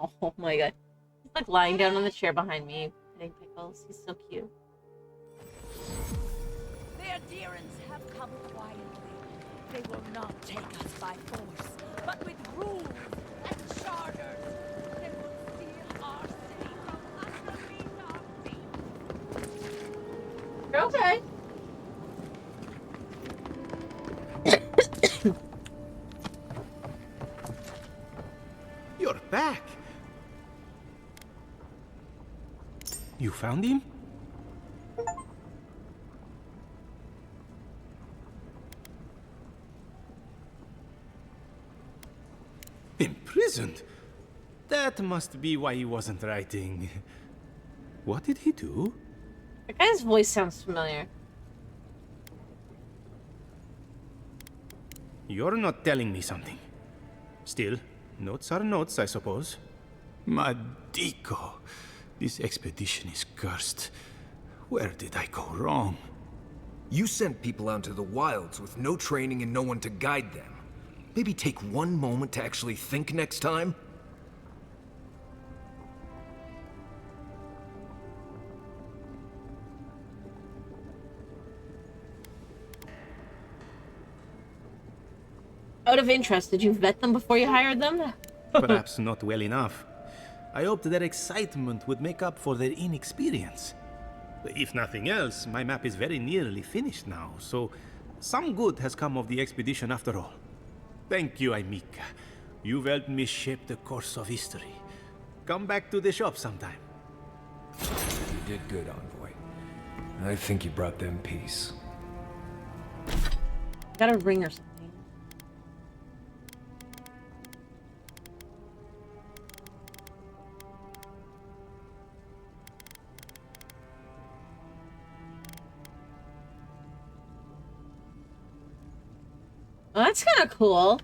Oh my god. He's like lying down on the chair behind me, petting Pickles. He's so cute. The adherents have come quietly. They will not take us by force, but with rules and charters. They will steal our city from underneath our feet. You're okay. You're back. You found him? Imprisoned? That must be why he wasn't writing. What did he do? That guy's voice sounds familiar. You're not telling me something. Still, notes are notes, I suppose. Madico, this expedition is cursed. Where did I go wrong? You sent people out into the wilds with no training and no one to guide them. Maybe take one moment to actually think next time? Out of interest, did you vet them before you hired them? Perhaps not well enough. I hoped their excitement would make up for their inexperience. If nothing else, my map is very nearly finished now, so some good has come of the expedition after all. Thank you, Aimika. You've helped me shape the course of history. Come back to the shop sometime. You did good, Envoy. I think you brought them peace. Got a ring or something. Well, that's kind of cool.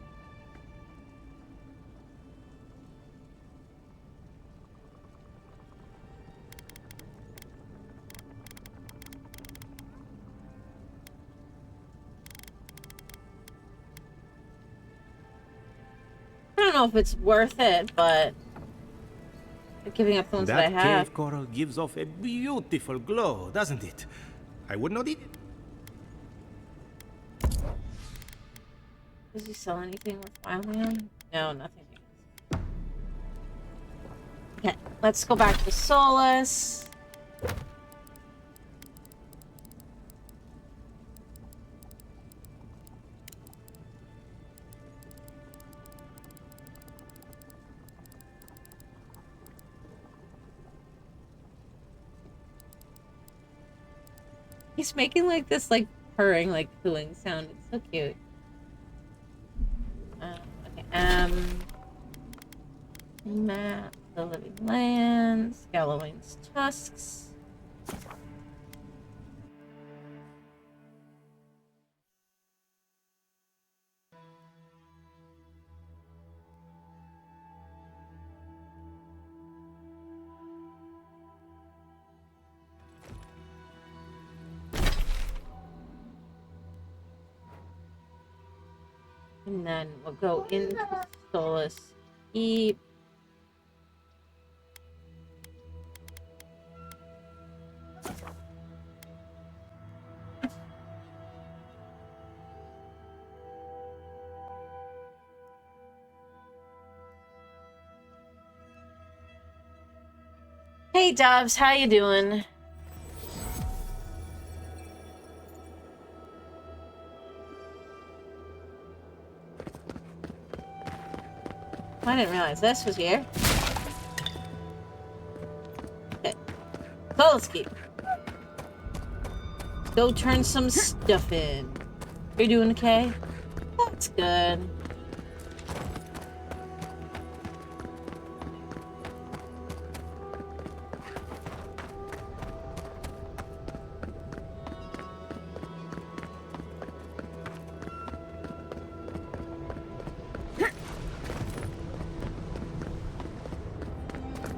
I don't know if it's worth it, but giving up the ones that I That have. cave coral gives off a beautiful glow, doesn't it? I would not eat it. Does he sell anything worthwhile, man? No, nothing. Okay, let's go back to Solus. He's making like this like purring, like cooing sound. It's so cute. Okay, map, the living lands, Galloway's tusks. And then we'll go into Solus Keep. Hey Doves, how you doing? I didn't realize this was here. Okay. So let's keep. Go turn some stuff in. You're doing okay? That's good.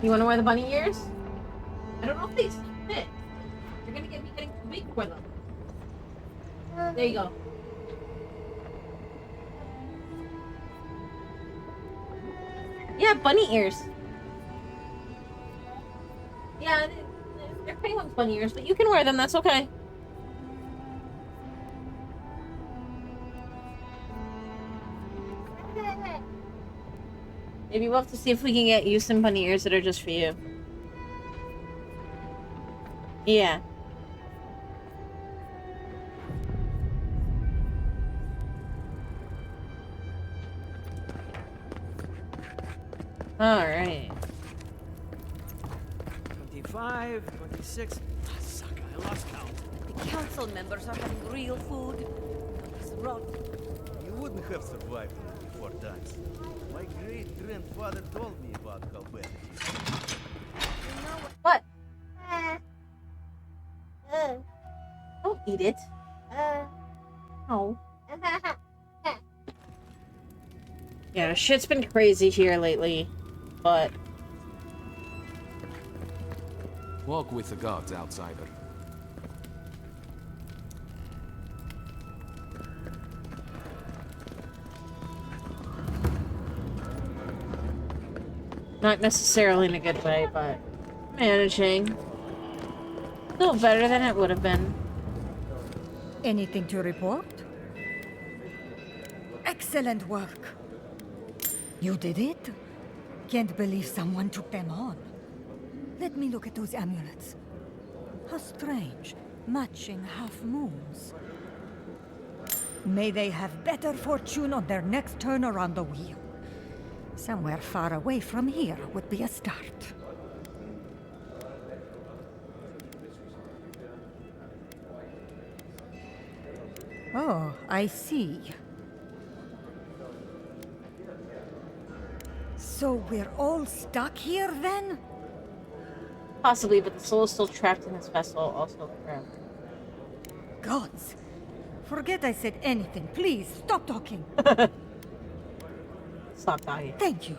You want to wear the bunny ears? I don't know if these fit. You're gonna get me getting too big for them. There you go. Yeah, bunny ears. Yeah, they're penguins bunny ears, but you can wear them. That's okay. Maybe we'll have to see if we can get you some bunny ears that are just for you. Yeah. Alright. 25, 26. Ah, suck, I lost count. The council members are having real food. It's rotten. You wouldn't have survived before times. My great-grandfather told me about how bad it is. What? Don't eat it. Oh. Yeah, shit's been crazy here lately, but... Walk with the gods, outsider. Not necessarily in a good way, but managing. Still better than it would have been. Anything to report? Excellent work. You did it? Can't believe someone took them on. Let me look at those amulets. How strange. Matching half moons. May they have better fortune on their next turn around the wheel. Somewhere far away from here would be a start. Oh, I see. So we're all stuck here then? Possibly, but the soul is still trapped in this vessel, also forever. Gods. Forget I said anything. Please, stop talking. Stop dying. Thank you.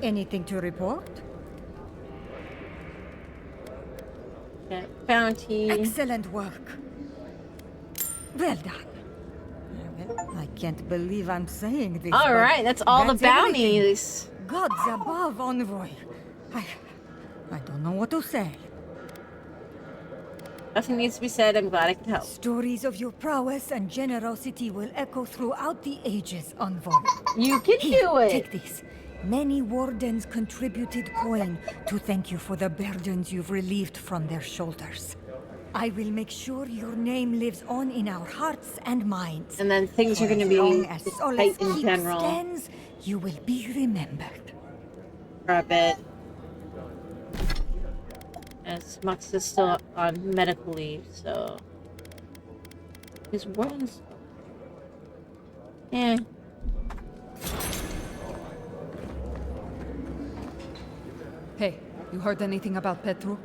Anything to report? Okay. Bounty. Excellent work. Well done. I can't believe I'm saying this. Alright, that's all the bounties. Everything. Gods above, envoy. I don't know what to say. Nothing needs to be said. I'm glad I could help. Stories of your prowess and generosity will echo throughout the ages, envoy. You can do it. Take this. Many wardens contributed coin to thank you for the burdens you've relieved from their shoulders. I will make sure your name lives on in our hearts and minds. And then things are going to be tight in general. Stands, you will be remembered. For a bit. As Mux is still on medical leave, so... His wardens... Yeah. Hey, you heard anything about Petru?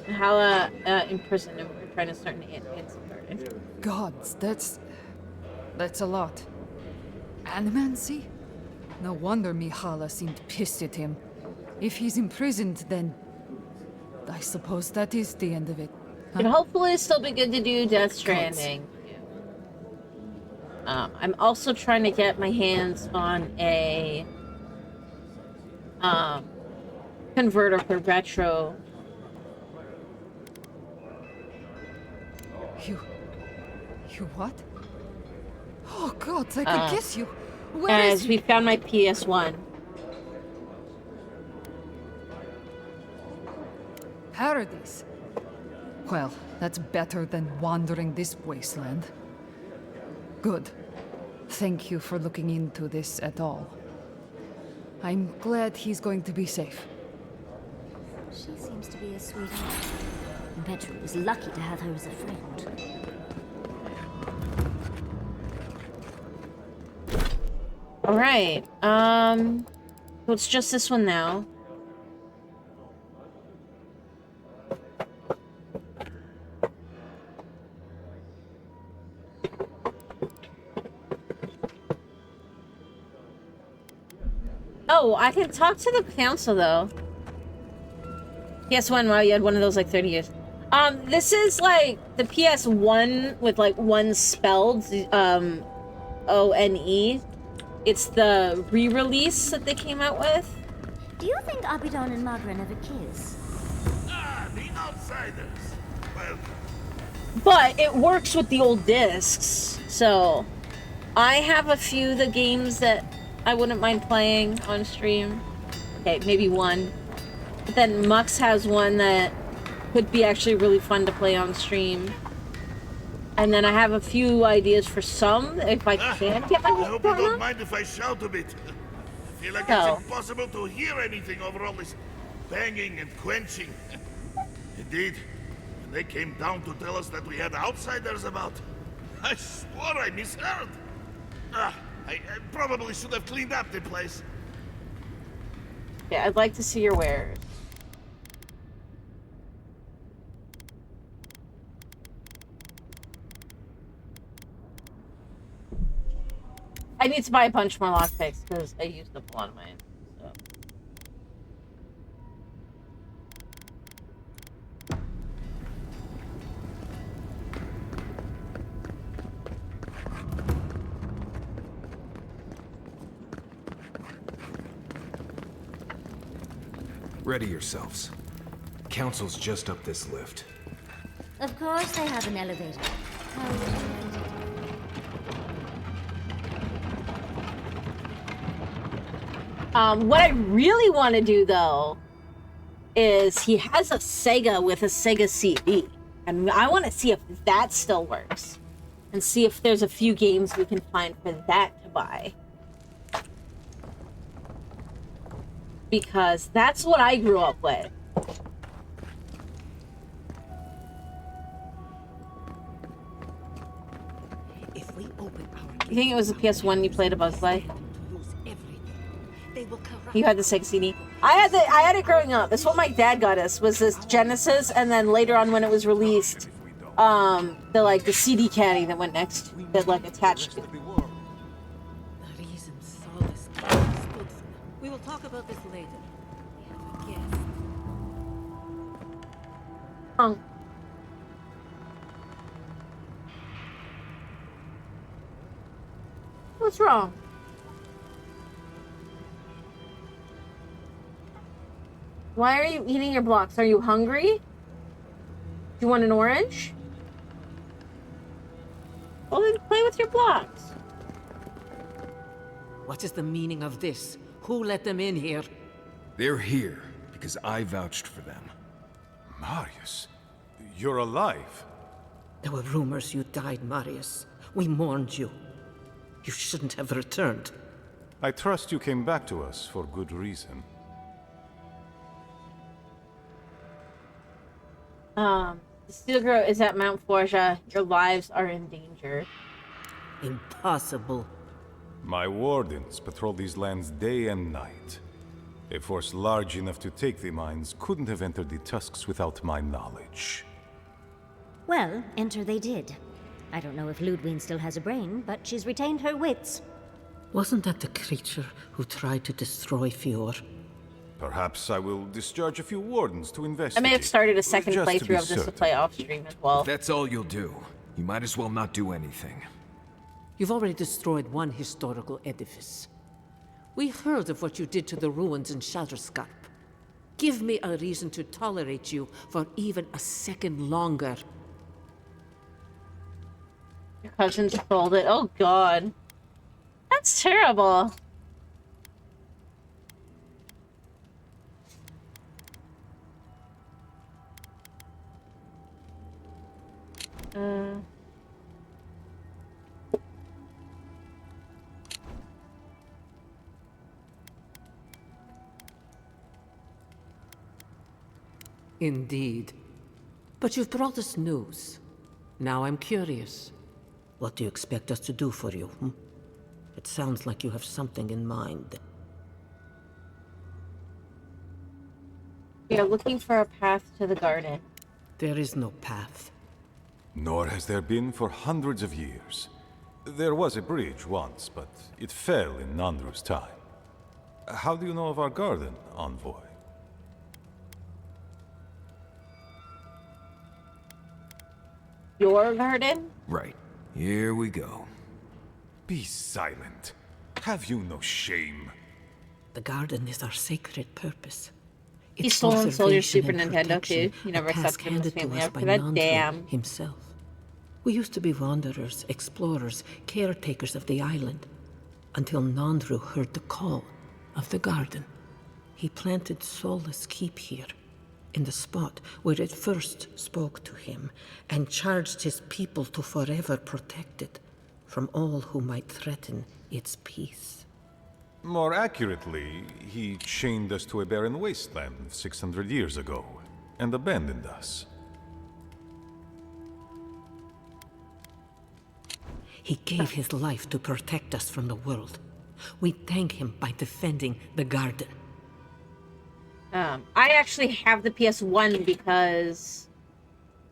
How, imprisoned and we're trying to start an answer. Gods, that's a lot. Animancy? No wonder Mihala seemed pissed at him. If he's imprisoned, then... I suppose that is the end of it. Huh? It'd hopefully still be good to do Death Stranding. I'm also trying to get my hands on a... converter for retro. You what? Oh gods, I could kiss you. Where as is we found my PS1. Paradise. Well, that's better than wandering this wasteland. Good. Thank you for looking into this at all. I'm glad he's going to be safe. She seems to be a sweetheart. And Petru was lucky to have her as a friend. Alright, so it's just this one now. Oh, I can talk to the council though. PS1, wow, you had one of those like 30 years. This is like the PS1 with like one spelled, O-N-E. It's the re-release that they came out with. Do you think Abidon and Magran have a kiss? Ah, the outsiders. Well, But it works with the old discs, so I have a few of the games that I wouldn't mind playing on stream. Okay, maybe one. But then Mux has one that could be actually really fun to play on stream. And then I have a few ideas for some, if I can get my I hands hope you on don't them. mind if I shout a bit. I feel like No. it's impossible to hear anything over all this banging and quenching. Indeed, when they came down to tell us that we had outsiders about, I swore I misheard. I probably should have cleaned up the place. Yeah, I'd like to see your wares. I need to buy a bunch more lockpicks because I used up a lot of mine. So. Ready yourselves. Council's just up this lift. Of course they have an elevator. How would you fit it? What I really want to do, though, is he has a Sega with a Sega CD. And I want to see if that still works. And see if there's a few games we can find for that to buy. Because that's what I grew up with. If we open our You think it was the PS1 you played Above Play? You had the Sega CD. I had it growing up. That's what my dad got us, was this Genesis, and then later on when it was released, the CD caddy that went next, that attached to it. The reason Solace stood for. We will talk about this later. Yes. What's wrong? Why are you eating your blocks? Are you hungry? Do you want an orange? Well, then play with your blocks. What is the meaning of this? Who let them in here? They're here because I vouched for them. Marius, you're alive. There were rumors you died, Marius. We mourned you. You shouldn't have returned. I trust you came back to us for good reason. The Steel Grove is at Mount Forja. Your lives are in danger. Impossible. My wardens patrol these lands day and night. A force large enough to take the mines couldn't have entered the Tusks without my knowledge. Well, enter they did. I don't know if Ludwig still has a brain, but she's retained her wits. Wasn't that the creature who tried to destroy Fior? Perhaps I will discharge a few wardens to I investigate. may have started a second just to be playthrough of this to certain. play off stream as well. If that's all you'll do, you might as well not do anything. You've already destroyed one historical edifice. We heard of what you did to the ruins in Shatterscarp. Give me a reason to tolerate you for even a second longer. Your cousin's folded. Oh god. That's terrible. Indeed. But you've brought us news. Now I'm curious. What do you expect us to do for you, hmm? It sounds like you have something in mind. We are looking for a path to the garden. There is no path. Nor has there been for hundreds of years. There was a bridge once, but it fell in Nandru's time. How do you know of our garden, envoy? Your garden? Right. Here we go. Be silent. Have you no shame? The garden is our sacred purpose. He Its stole and sold your conservation Super and Nintendo protection, too. You never a task accepted him as handed to family us after by that. Nandru Damn. himself. We used to be wanderers, explorers, caretakers of the island, until Nandru heard the call of the garden. He planted Solace Keep here, in the spot where it first spoke to him, and charged his people to forever protect it from all who might threaten its peace. More accurately, he chained us to a barren wasteland 600 years ago, and abandoned us. He gave his life to protect us from the world. We thank him by defending the garden. I actually have the PS1 because,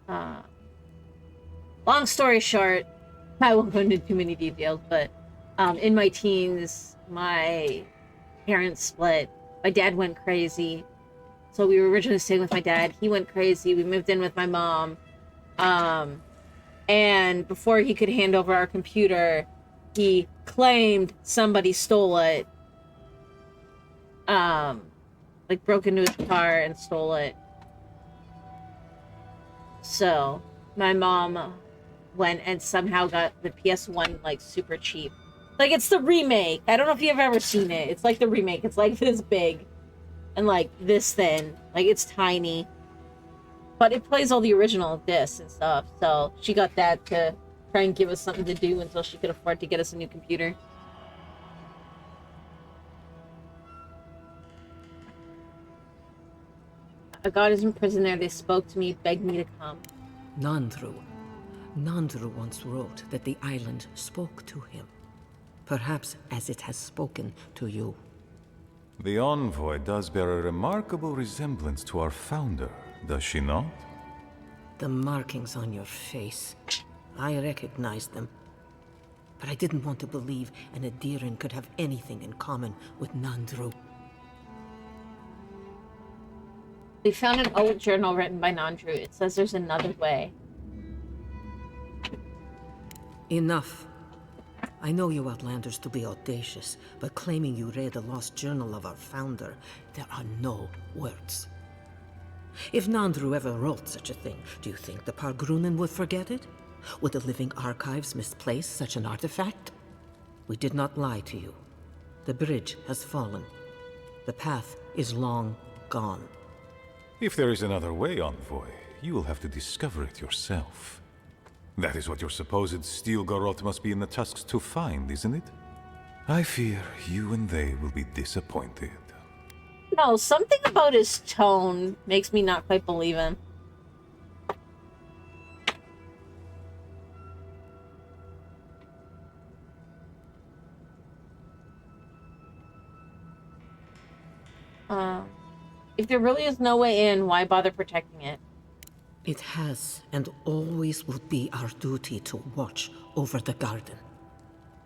long story short, I won't go into too many details, but in my teens, my parents split. My dad went crazy. So we were originally staying with my dad. He went crazy. We moved in with my mom. And before he could hand over our computer, he claimed somebody stole it. Like broke into his car and stole it. So my mom went and somehow got the PS1 like super cheap. Like it's the remake. I don't know if you've ever seen it. It's like the remake. It's like this big and like this thin. Like it's tiny. But it plays all the original discs and stuff. So she got that to try and give us something to do until she could afford to get us a new computer. A god is in prison there. They spoke to me, begged me to come. Nandru once wrote that the island spoke to him. Perhaps as it has spoken to you. The envoy does bear a remarkable resemblance to our founder, does she not? The markings on your face. I recognized them. But I didn't want to believe an Adiran could have anything in common with Nandru. We found an old journal written by Nandru. It says there's another way. Enough. I know you Outlanders to be audacious, but claiming you read a lost journal of our founder, there are no words. If Nandru ever wrote such a thing, do you think the Pargrunen would forget it? Would the living archives misplace such an artifact? We did not lie to you. The bridge has fallen. The path is long gone. If there is another way, envoy, you will have to discover it yourself. That is what your supposed steel garrote must be in the tusks to find, isn't it? I fear you and they will be disappointed. No, something about his tone makes me not quite believe him. If there really is no way in, why bother protecting it? It has and always will be our duty to watch over the garden.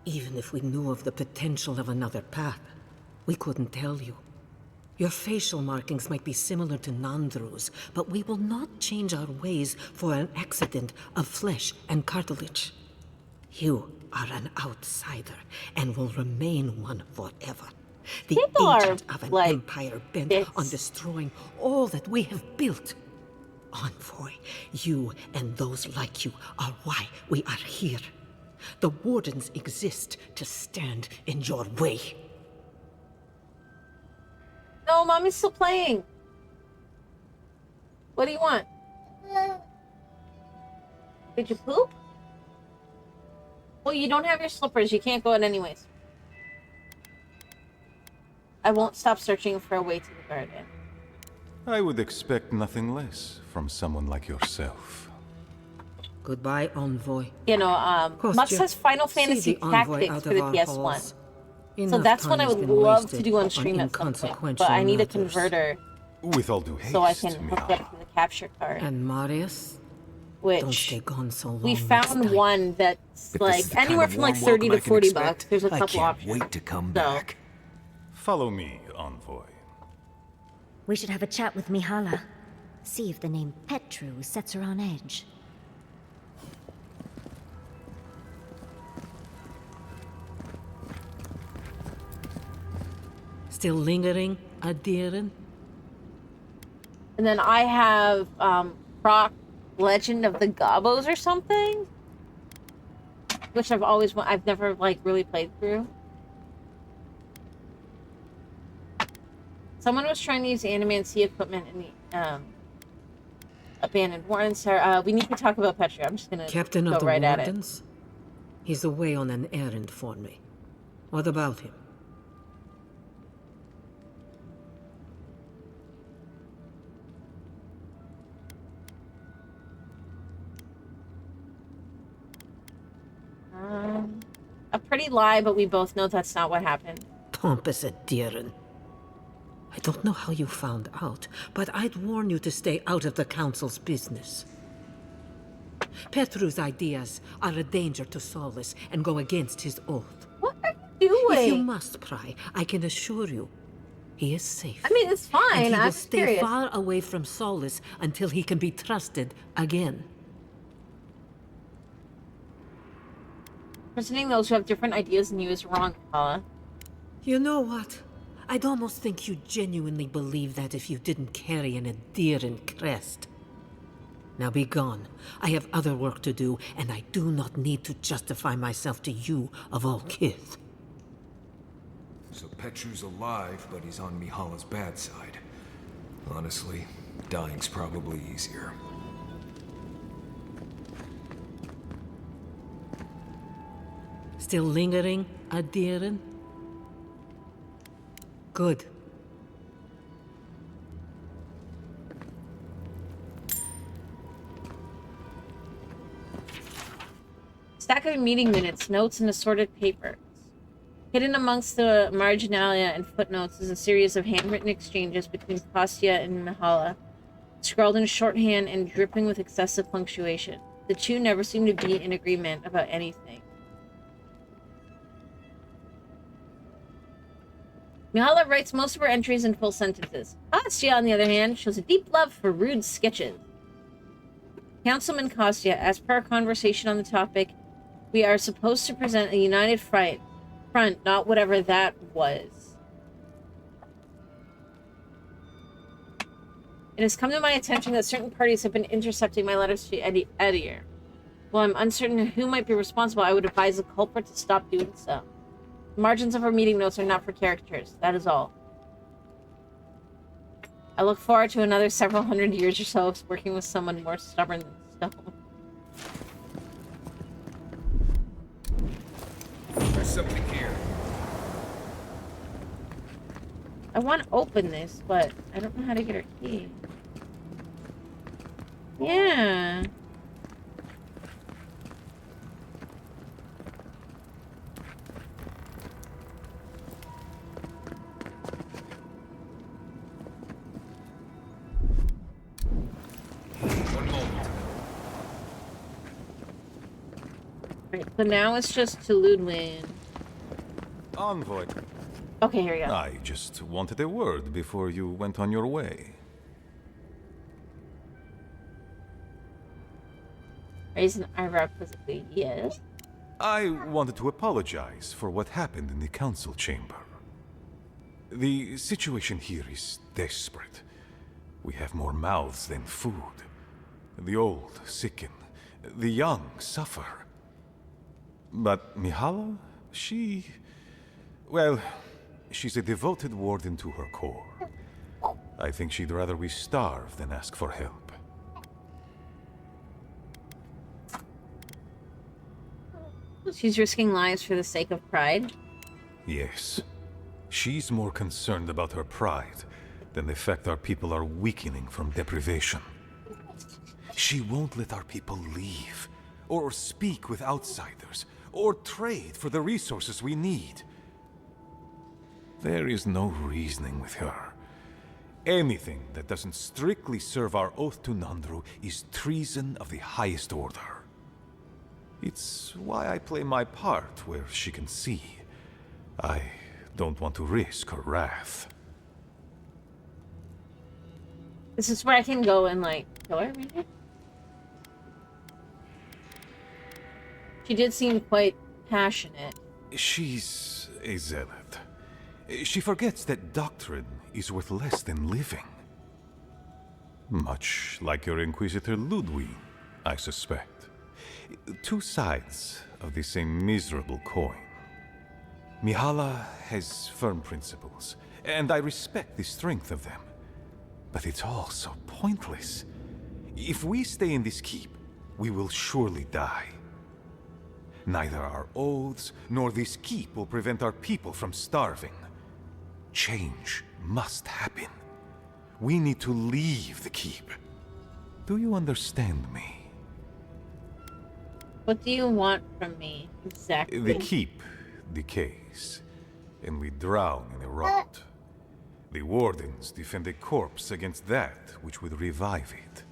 Even if we knew of the potential of another path, we couldn't tell you. Your facial markings might be similar to Nandru's, but we will not change our ways for an accident of flesh and cartilage. You are an outsider and will remain one forever. The People agent are, of an like, empire bent on destroying all that we have built. Envoy, you and those like you are why we are here. The Wardens exist to stand in your way. No, Mommy's still playing. What do you want? Did you poop? Well, you don't have your slippers. You can't go in anyways. I won't stop searching for a way to the garden. I would expect nothing less from someone like yourself. Goodbye, Envoy. You know, Mutz has Final Fantasy Tactics for the PS1. So that's what I would love to do on stream at some point. But I need a converter. With all due haste, so I can hook it up to the capture card. And Marius? Which don't stay gone so long we found one that's like anywhere from like 30 to 40 bucks. There's a couple options. Wait to come back. Follow me, Envoy. We should have a chat with Mihala. See if the name Petru sets her on edge. Still lingering, Adiran? And then I have Proc Legend of the Gobos or something, which I've never like really played through. Someone was trying to use anime and sea equipment in the abandoned warden. Sarah, we need to talk about Petra. I'm just gonna Captain go of the right at it. Wardens? He's away on an errand for me. What about him? A pretty lie, but we both know that's not what happened. Pompous Adiran. I don't know how you found out, but I'd warn you to stay out of the Council's business. Petru's ideas are a danger to Solus and go against his oath. What are you doing? If you must pry, I can assure you, he is safe. I mean, it's fine. And he I'm will stay curious. far away from Solus until he can be trusted again. Presenting those who have different ideas than you is wrong, Paula. You know what? I'd almost think you genuinely believe that if you didn't carry an Adiran crest. Now be gone. I have other work to do, and I do not need to justify myself to you of all kith. So Petru's alive, but he's on Mihala's bad side. Honestly, dying's probably easier. Still lingering, Adiran? Good. Stack of meeting minutes, notes, and assorted papers. Hidden amongst the marginalia and footnotes is a series of handwritten exchanges between Kostya and Mihala, scrawled in shorthand and dripping with excessive punctuation. The two never seem to be in agreement about anything. Mihala writes most of her entries in full sentences. Kostya, on the other hand, shows a deep love for rude sketches. Councilman Kostya, as per our conversation on the topic, we are supposed to present a united front, not whatever that was. It has come to my attention that certain parties have been intercepting my letters to Edir. While I'm uncertain who might be responsible, I would advise the culprit to stop doing so. The margins of our meeting notes are not for caricatures. That is all. I look forward to another several hundred years or so of working with someone more stubborn than stone. There's something here. I want to open this, but I don't know how to get her key. Yeah. One moment. Right, so now it's just to Ludwig. Envoy. Okay, here we go. I just wanted a word before you went on your way. Raise an eyebrow quizzically. Yes. I wanted to apologize for what happened in the council chamber. The situation here is desperate. We have more mouths than food. The old sicken. The young suffer. But Mihala, well, she's a devoted warden to her core. I think she'd rather we starve than ask for help. She's risking lives for the sake of pride. Yes. She's more concerned about her pride than the fact our people are weakening from deprivation. She won't let our people leave, or speak with outsiders, or trade for the resources we need. There is no reasoning with her. Anything that doesn't strictly serve our oath to Nandru is treason of the highest order. It's why I play my part where she can see. I don't want to risk her wrath. This is where I can go and, like, kill her, maybe? She did seem quite passionate. She's a zealot. She forgets that doctrine is worth less than living. Much like your Inquisitor Ludwig, I suspect. Two sides of the same miserable coin. Mihala has firm principles, and I respect the strength of them. But it's all so pointless. If we stay in this keep, we will surely die. Neither our oaths nor this keep will prevent our people from starving. Change must happen. We need to leave the keep. Do you understand me? What do you want from me, exactly? The keep decays, and we drown in a rot. The wardens defend a corpse against that which would revive it.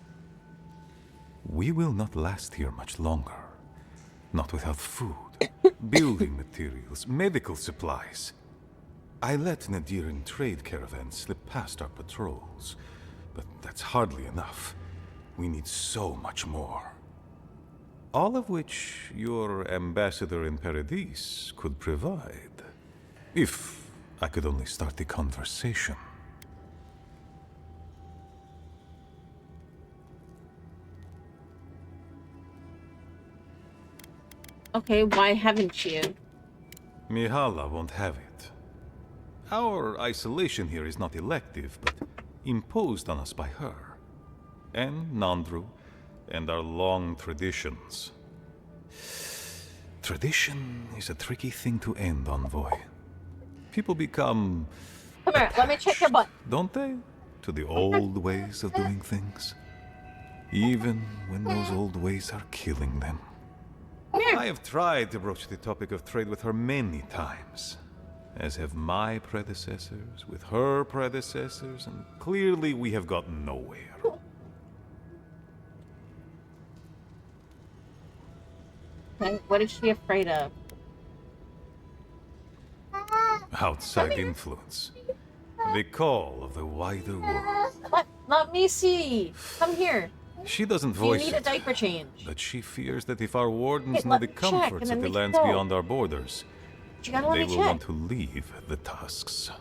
We will not last here much longer. Not without food, building materials, medical supplies. I let Nadiran trade caravans slip past our patrols, but that's hardly enough. We need so much more. All of which your ambassador in Paradis could provide. If I could only start the conversation. Okay, why haven't you? Mihala won't have it. Our isolation here is not elective, but imposed on us by her. And Nandru, and our long traditions. Tradition is a tricky thing to end, Envoy. People become... Come here, let me check your butt. Don't they? To the old ways of doing things. Even when those old ways are killing them. I have tried to broach the topic of trade with her many times. As have my predecessors, with her predecessors, and clearly we have gotten nowhere. Okay, what is she afraid of? Outside influence. The call of the wider world. Let me see. Come here. She doesn't Do you voice need a diaper change? but she fears that if our wardens Hey, know let the me check, and comforts then of the we can lands go. beyond our borders, You gotta let they me will check. want to leave the Tusks.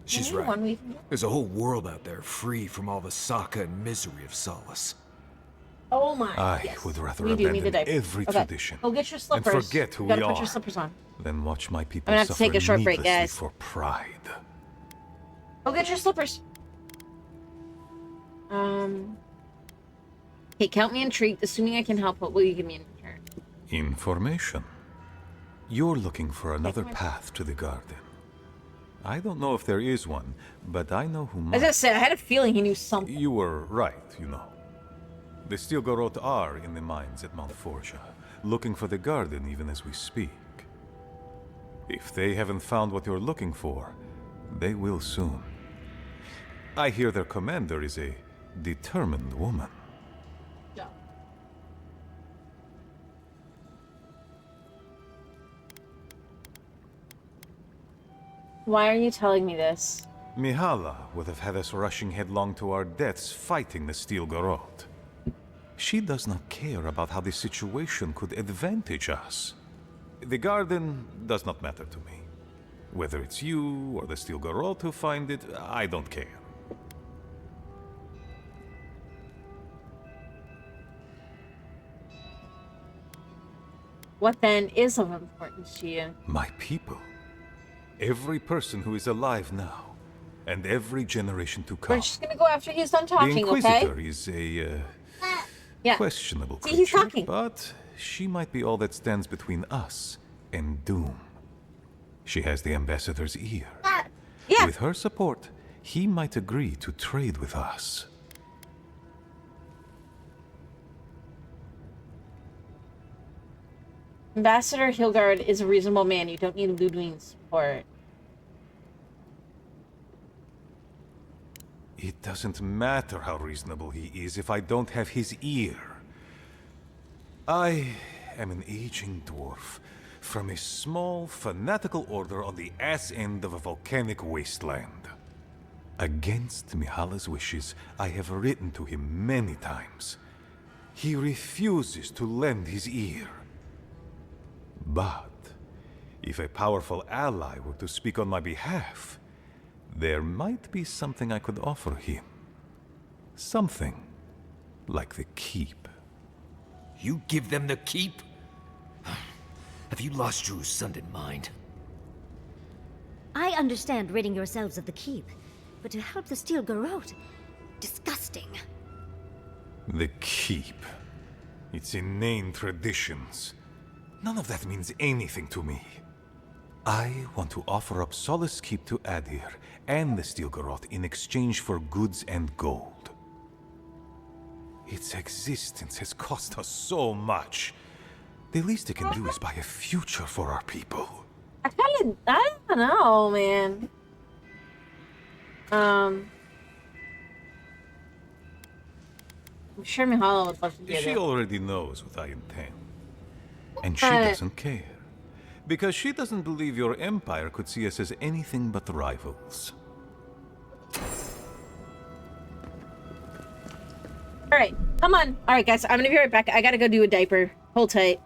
She's Maybe right. one we can- There's a whole world out there free from all the Saka and misery of Solace. Oh my. I yes. would rather We do need a abandon diaper. every Okay, tradition go get your and slippers. forget who You gotta we put are your slippers on. than watch my people I'm gonna have to suffer take a short break, needlessly guys. for pride. Go get your slippers. Okay, count me intrigued. Assuming I can help, what will you give me in return? Information. You're looking for another my- path to the garden. I don't know if there is one, but I know who As might. I said, I had a feeling he knew something. You were right, you know. The Stilgarot are in the mines at Mount Forja, looking for the garden even as we speak. If they haven't found what you're looking for, they will soon. I hear their commander is a determined woman. Why are you telling me this? Mihala would have had us rushing headlong to our deaths fighting the Stilgarot. She does not care about how the situation could advantage us. The garden does not matter to me. Whether it's you or the Stilgarot who find it, I don't care. What then is of importance to you? My people. Every person who is alive now, and every generation to come. We're just gonna go after he's done The talking, Inquisitor okay? is a Yeah. questionable See, he's creature, talking. but she might be all that stands between us and doom. She has the ambassador's ear. Yeah. With her support, he might agree to trade with us. Ambassador Hilgard is a reasonable man. You don't need Ludwig's support. It doesn't matter how reasonable he is if I don't have his ear. I am an aging dwarf from a small, fanatical order on the ass end of a volcanic wasteland. Against Mihala's wishes, I have written to him many times. He refuses to lend his ear. But If a powerful ally were to speak on my behalf, there might be something I could offer him. Something like the keep. You give them the keep? Have you lost your Sundan mind? I understand ridding yourselves of the keep, but to help the Steel Garrote? Disgusting. The keep. Its inane traditions. None of that means anything to me. I want to offer up Solace Keep to Adir and the Steel Garrote in exchange for goods and gold. Its existence has cost us so much. The least it can do is buy a future for our people. I don't know, man. I'm sure Mihala would love to get She it. already knows what I intend. And she doesn't care. Because she doesn't believe your empire could see us as anything but rivals. Alright, come on. Alright, guys, I'm gonna be right back. I gotta go do a diaper. Hold tight.